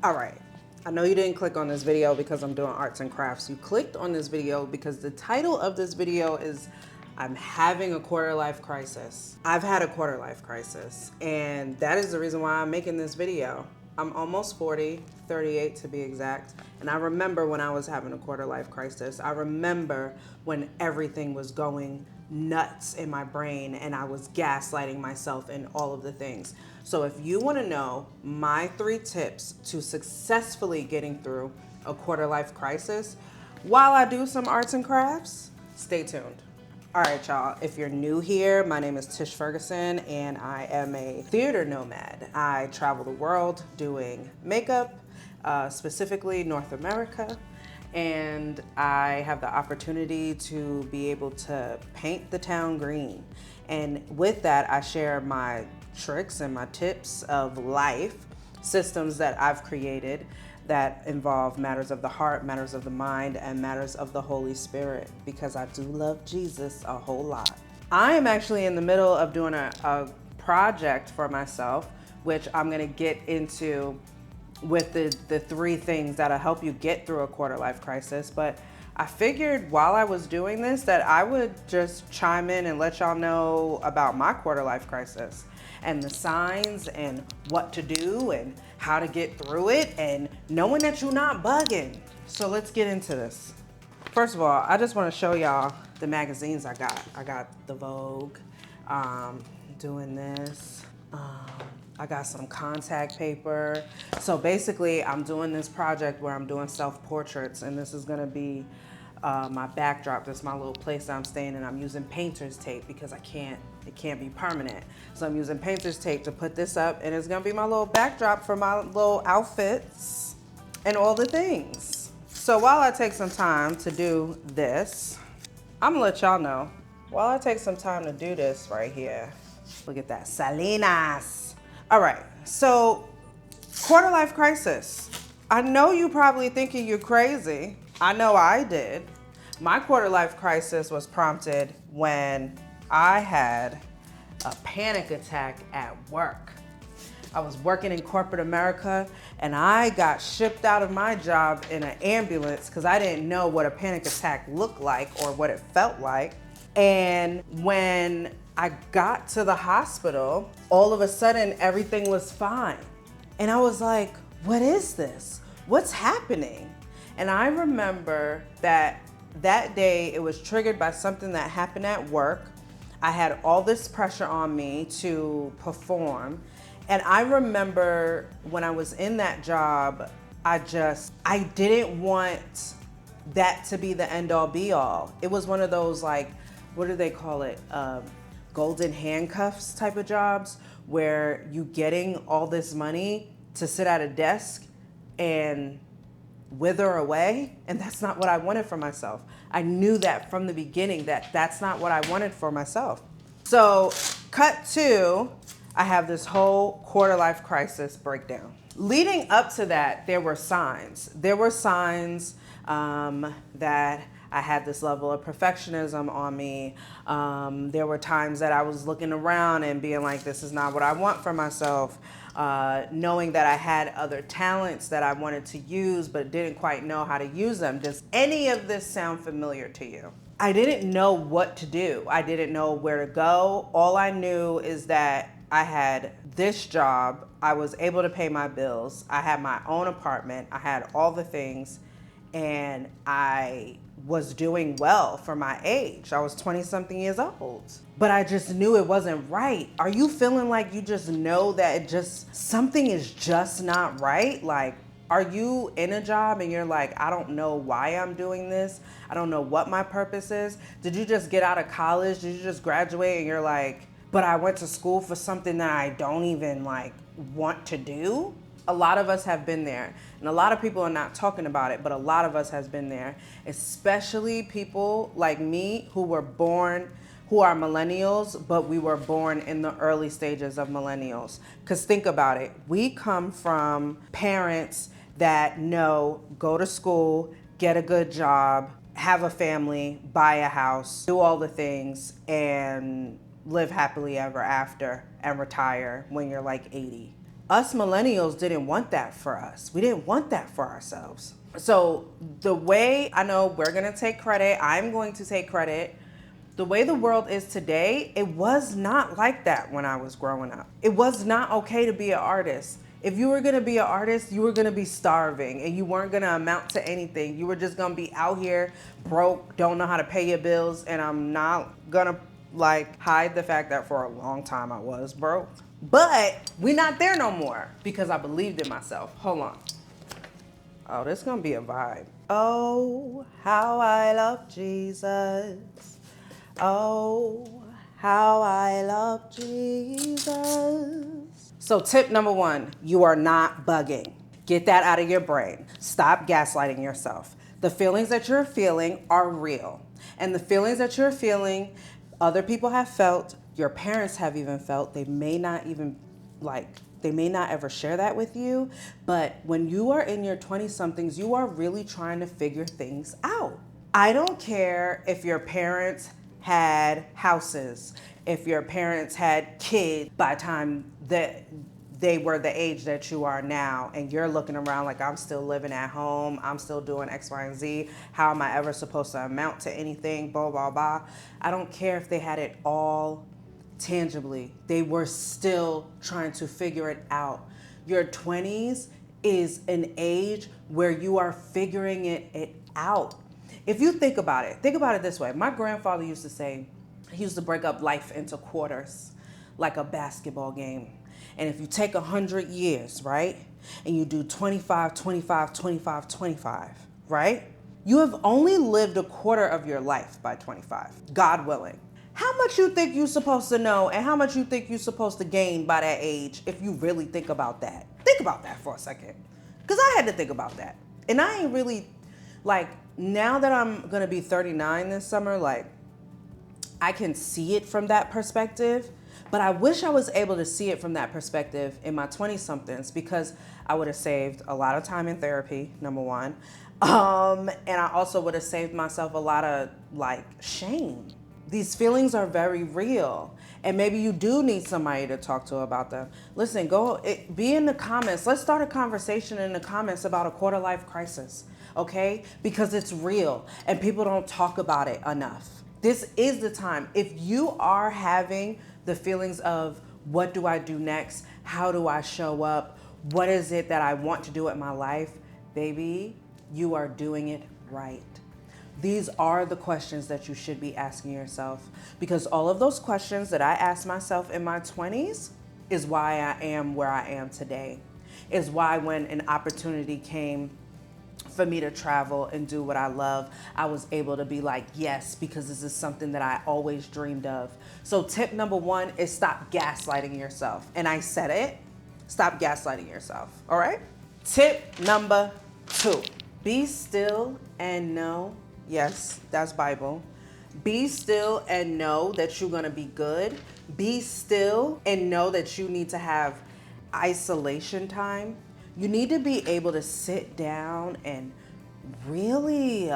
All right, I know you didn't click on this video because I'm doing arts and crafts. You clicked on this video because the title of this video is I'm having a quarter life crisis. I've had a quarter life crisis, and that is the reason why I'm making this video. I'm almost 40, 38 to be exact, and I remember when I was having a quarter life crisis. I remember when everything was going nuts in my brain and I was gaslighting myself and all of the things. So if you want to know my 3 tips to successfully getting through a quarter life crisis while I do some arts and crafts, stay tuned. All right, y'all, if you're new here, my name is Tish Ferguson and I am a theater nomad. I travel the world doing makeup, specifically North America, and I have the opportunity to be able to paint the town green. And with that, I share my tricks and my tips of life, systems that I've created that involve matters of the heart, matters of the mind, and matters of the Holy Spirit, because I do love Jesus a whole lot. I am actually in the middle of doing a project for myself, which I'm gonna get into with the 3 things that'll help you get through a quarter life crisis. But I figured while I was doing this that I would just chime in and let y'all know about my quarter life crisis and the signs and what to do and how to get through it and knowing that you're not bugging. So let's get into this. First of all, I just want to show y'all the magazines I got. I got the Vogue, doing this. I got some contact paper. So basically, I'm doing this project where I'm doing self-portraits, and this is gonna be my backdrop. This is my little place I'm staying in. I'm using painter's tape because it can't be permanent. So I'm using painter's tape to put this up, and it's gonna be my little backdrop for my little outfits and all the things. So while I take some time to do this, I'm gonna let y'all know, while I take some time to do this right here, look at that, Salinas. All right, so quarter life crisis. I know you probably thinking you're crazy. I know I did. My quarter life crisis was prompted when I had a panic attack at work. I was working in corporate America and I got shipped out of my job in an ambulance because I didn't know what a panic attack looked like or what it felt like. And when I got to the hospital, all of a sudden everything was fine. And I was like, what is this? What's happening? And I remember that day it was triggered by something that happened at work. I had all this pressure on me to perform. And I remember when I was in that job, I didn't want that to be the end all be all. It was one of those, like, what do they call it? Golden handcuffs type of jobs where you getting all this money to sit at a desk and wither away. And that's not what I wanted for myself. I knew that from the beginning that that's not what I wanted for myself. So cut to, I have this whole quarter life crisis breakdown. Leading up to that, there were signs. There were signs that I had this level of perfectionism on me. There were times that I was looking around and being like, this is not what I want for myself. Knowing that I had other talents that I wanted to use but didn't quite know how to use them. Does any of this sound familiar to you? I didn't know what to do. I didn't know where to go. All I knew is that I had this job. I was able to pay my bills. I had my own apartment. I had all the things, and I was doing well for my age. I was 20-something years old, but I just knew it wasn't right. Are you feeling like you just know that something is just not right? Like, are you in a job and you're like, I don't know why I'm doing this. I don't know what my purpose is. Did you just get out of college? Did you just graduate and you're like, but I went to school for something that I don't even like want to do? A lot of us have been there, and a lot of people are not talking about it, but a lot of us has been there, especially people like me who are millennials, but we were born in the early stages of millennials. Because think about it, we come from parents that know, go to school, get a good job, have a family, buy a house, do all the things, and live happily ever after and retire when you're like 80. Us millennials didn't want that for us. We didn't want that for ourselves. So the way, I know we're gonna take credit, I'm going to take credit. The way the world is today, it was not like that when I was growing up. It was not okay to be an artist. If you were gonna be an artist, you were gonna be starving and you weren't gonna amount to anything. You were just gonna be out here broke, don't know how to pay your bills, and I'm not gonna hide the fact that for a long time I was broke. But we're not there no more because I believed in myself. Hold on. Oh, this is gonna be a vibe. Oh, how I love Jesus. Oh, how I love Jesus. So tip number 1, you are not bugging. Get that out of your brain. Stop gaslighting yourself. The feelings that you're feeling are real. And the feelings that you're feeling, other people have felt, your parents have even felt. They may not even they may not ever share that with you, but when you are in your 20-somethings, you are really trying to figure things out. I don't care if your parents had houses, if your parents had kids by the time that they were the age that you are now, and you're looking around like, I'm still living at home, I'm still doing X, Y, and Z. How am I ever supposed to amount to anything, blah, blah, blah. I don't care if they had it all tangibly. They were still trying to figure it out. Your 20s is an age where you are figuring it out. If you think about it this way. My grandfather used to say, he used to break up life into quarters like a basketball game. And if you take 100 years, right? And you do 25, 25, 25, 25, right? You have only lived a quarter of your life by 25, God willing. How much you think you're supposed to know and how much you think you're supposed to gain by that age if you really think about that? Think about that for a second. Because I had to think about that. And I ain't really, now that I'm going to be 39 this summer, I can see it from that perspective. But I wish I was able to see it from that perspective in my 20-somethings because I would have saved a lot of time in therapy, number 1. And I also would have saved myself a lot of shame. These feelings are very real. And maybe you do need somebody to talk to about them. Listen, be in the comments. Let's start a conversation in the comments about a quarter life crisis, okay? Because it's real and people don't talk about it enough. This is the time. If you are having the feelings of what do I do next? How do I show up? What is it that I want to do in my life? Baby, you are doing it right. These are the questions that you should be asking yourself because all of those questions that I asked myself in my 20s is why I am where I am today. Is why when an opportunity came for me to travel and do what I love, I was able to be like, yes, because this is something that I always dreamed of. So tip number 1 is stop gaslighting yourself. And I said it, stop gaslighting yourself, all right? Tip number 2, be still and know, yes, that's Bible. Be still and know that you're gonna be good. Be still and know that you need to have isolation time. You need to be able to sit down and really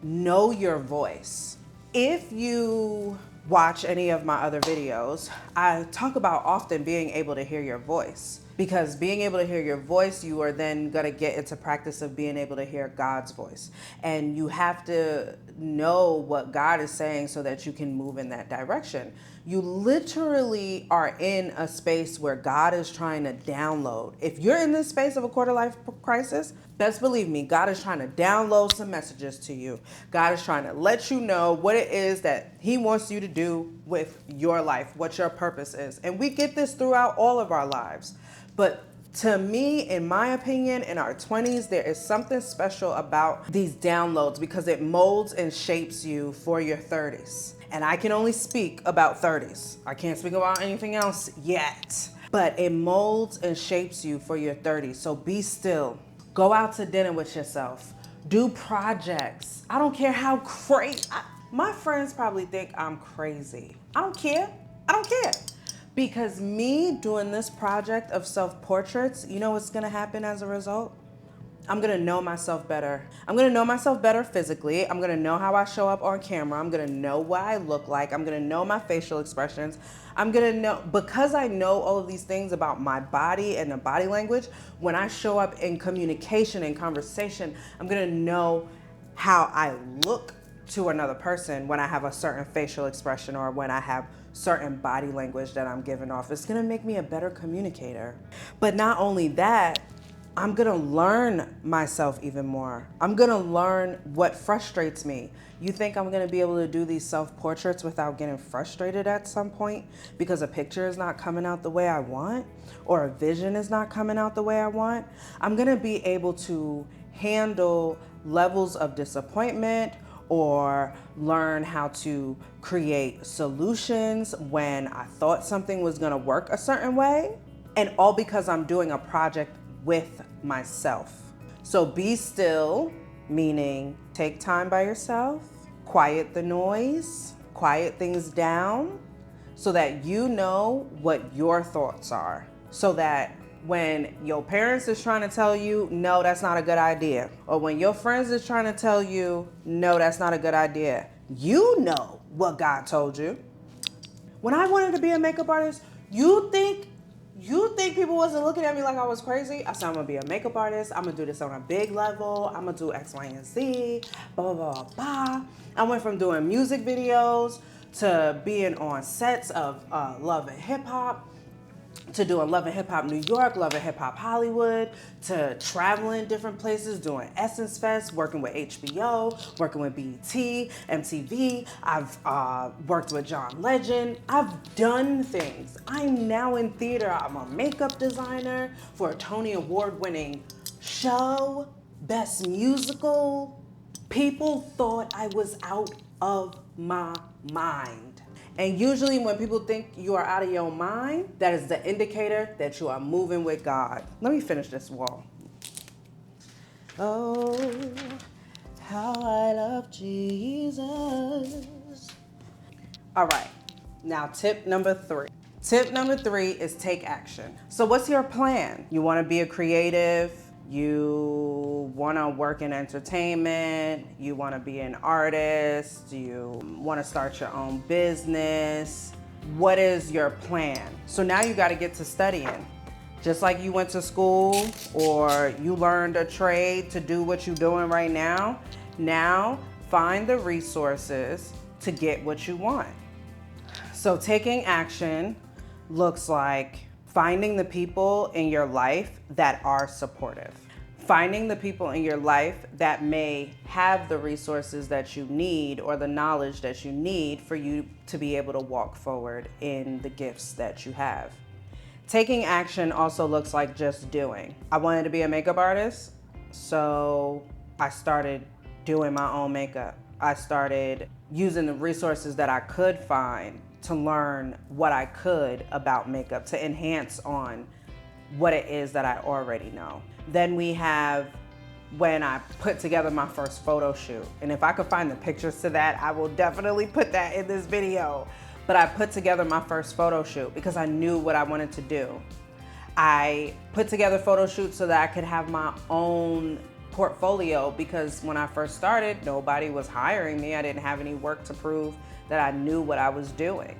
know your voice. If you watch any of my other videos, I talk about often being able to hear your voice. Because being able to hear your voice, you are then gonna get into practice of being able to hear God's voice. And you have to know what God is saying so that you can move in that direction. You literally are in a space where God is trying to download. If you're in this space of a quarter life crisis, best believe me, God is trying to download some messages to you. God is trying to let you know what it is that He wants you to do with your life, what your purpose is. And we get this throughout all of our lives. But to me, in my opinion, in our 20s, there is something special about these downloads because it molds and shapes you for your 30s. And I can only speak about 30s. I can't speak about anything else yet. But it molds and shapes you for your 30s. So be still. Go out to dinner with yourself. Do projects. I don't care how crazy. My friends probably think I'm crazy. I don't care. I don't care. Because me doing this project of self-portraits, you know what's gonna happen as a result? I'm gonna know myself better. I'm gonna know myself better physically. I'm gonna know how I show up on camera. I'm gonna know what I look like. I'm gonna know my facial expressions. I'm gonna know, because I know all of these things about my body and the body language, when I show up in communication and conversation, I'm gonna know how I look to another person when I have a certain facial expression or when I have certain body language that I'm giving off. It's gonna make me a better communicator. But not only that, I'm gonna learn myself even more. I'm gonna learn what frustrates me. You think I'm gonna be able to do these self-portraits without getting frustrated at some point because a picture is not coming out the way I want or a vision is not coming out the way I want? I'm gonna be able to handle levels of disappointment or learn how to create solutions when I thought something was gonna work a certain way. And all because I'm doing a project with myself. So be still, meaning take time by yourself, quiet the noise, quiet things down so that you know what your thoughts are. So that when your parents is trying to tell you, no, that's not a good idea, or when your friends is trying to tell you, no, that's not a good idea, you know what God told you. When I wanted to be a makeup artist, you think people wasn't looking at me like I was crazy? I said, I'm gonna be a makeup artist. I'm gonna do this on a big level. I'm gonna do X, Y, and Z, blah, blah, blah, blah. I went from doing music videos to being on sets of Love and Hip Hop, to doing Love and Hip Hop New York, Love and Hip Hop Hollywood, to traveling different places, doing Essence Fest, working with HBO, working with BET, MTV. I've worked with John Legend. I've done things. I'm now in theater. I'm a makeup designer for a Tony Award winning show, Best Musical. People thought I was out of my mind. And usually when people think you are out of your mind, that is the indicator that you are moving with God. Let me finish this wall. Oh, how I love Jesus. All right, now tip number 3. Tip number 3 is take action. So what's your plan? You wanna be a creative, you wanna work in entertainment, you wanna be an artist, you wanna start your own business. What is your plan? So now you gotta get to studying. Just like you went to school or you learned a trade to do what you're doing right now, now find the resources to get what you want. So taking action looks like finding the people in your life that are supportive. Finding the people in your life that may have the resources that you need or the knowledge that you need for you to be able to walk forward in the gifts that you have. Taking action also looks like just doing. I wanted to be a makeup artist, so I started doing my own makeup. I started using the resources that I could find to learn what I could about makeup, to enhance on what it is that I already know. Then we have when I put together my first photo shoot. And if I could find the pictures to that, I will definitely put that in this video. But I put together my first photo shoot because I knew what I wanted to do. I put together photo shoots so that I could have my own portfolio because when I first started, nobody was hiring me. I didn't have any work to prove that I knew what I was doing.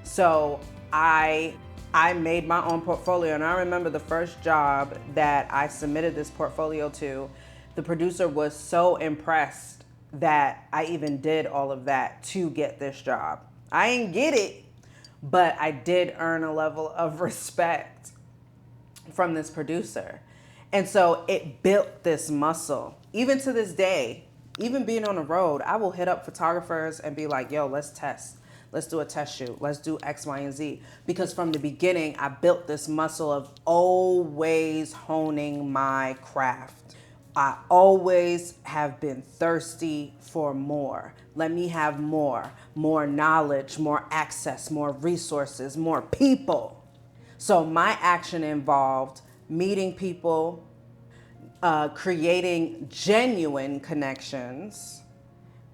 So I made my own portfolio, and I remember the first job that I submitted this portfolio to, the producer was so impressed that I even did all of that to get this job. I didn't get it, but I did earn a level of respect from this producer. And so it built this muscle. Even to this day, even being on the road, I will hit up photographers and be like, yo, let's test. Let's do a test shoot. Let's do X, Y, and Z. Because from the beginning, I built this muscle of always honing my craft. I always have been thirsty for more. Let me have more knowledge, more access, more resources, more people. So my action involved meeting people, creating genuine connections,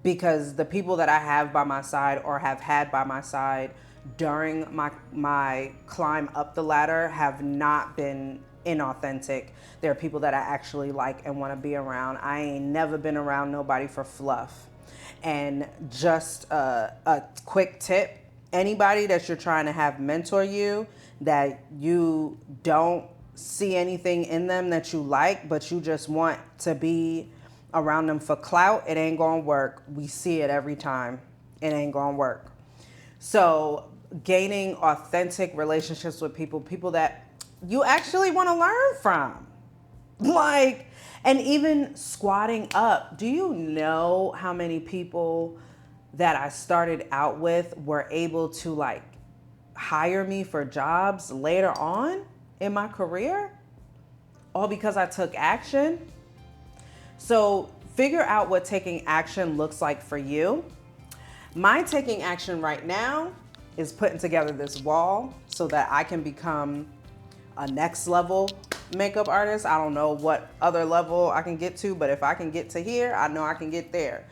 because the people that I have by my side or have had by my side during my climb up the ladder have not been inauthentic. There are people that I actually like and want to be around. I ain't never been around nobody for fluff. And just a quick tip, anybody that you're trying to have mentor you, that you don't see anything in them that you like, but you just want to be around them for clout, it ain't gonna work. We see it every time. It ain't gonna work. So gaining authentic relationships with people that you actually want to learn from. Like, and even squatting up. Do you know how many people that I started out with were able to like hire me for jobs later on in my career? All because I took action. So figure out what taking action looks like for you. My taking action right now is putting together this wall so that I can become a next level makeup artist. I don't know what other level I can get to, but if I can get to here, I know I can get there.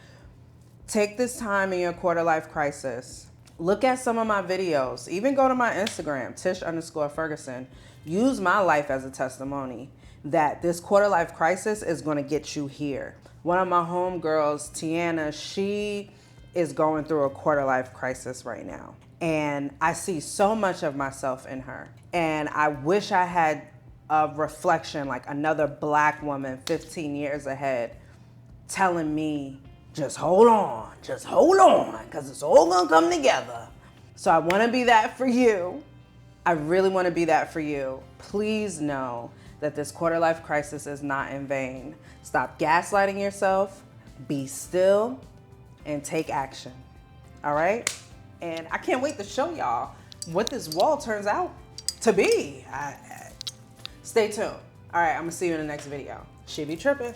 Take this time in your quarter life crisis. Look at some of my videos. Even go to my Instagram, Tish_Ferguson. Use my life as a testimony that this quarter life crisis is gonna get you here. One of my homegirls, Tiana, she is going through a quarter life crisis right now. And I see so much of myself in her. And I wish I had a reflection, like another Black woman 15 years ahead telling me, just hold on, because it's all gonna come together. So I wanna be that for you. I really wanna be that for you. Please know that this quarter life crisis is not in vain. Stop gaslighting yourself, be still, and take action, all right? And I can't wait to show y'all what this wall turns out to be. Stay tuned. All right, I'm gonna see you in the next video. She be tripping.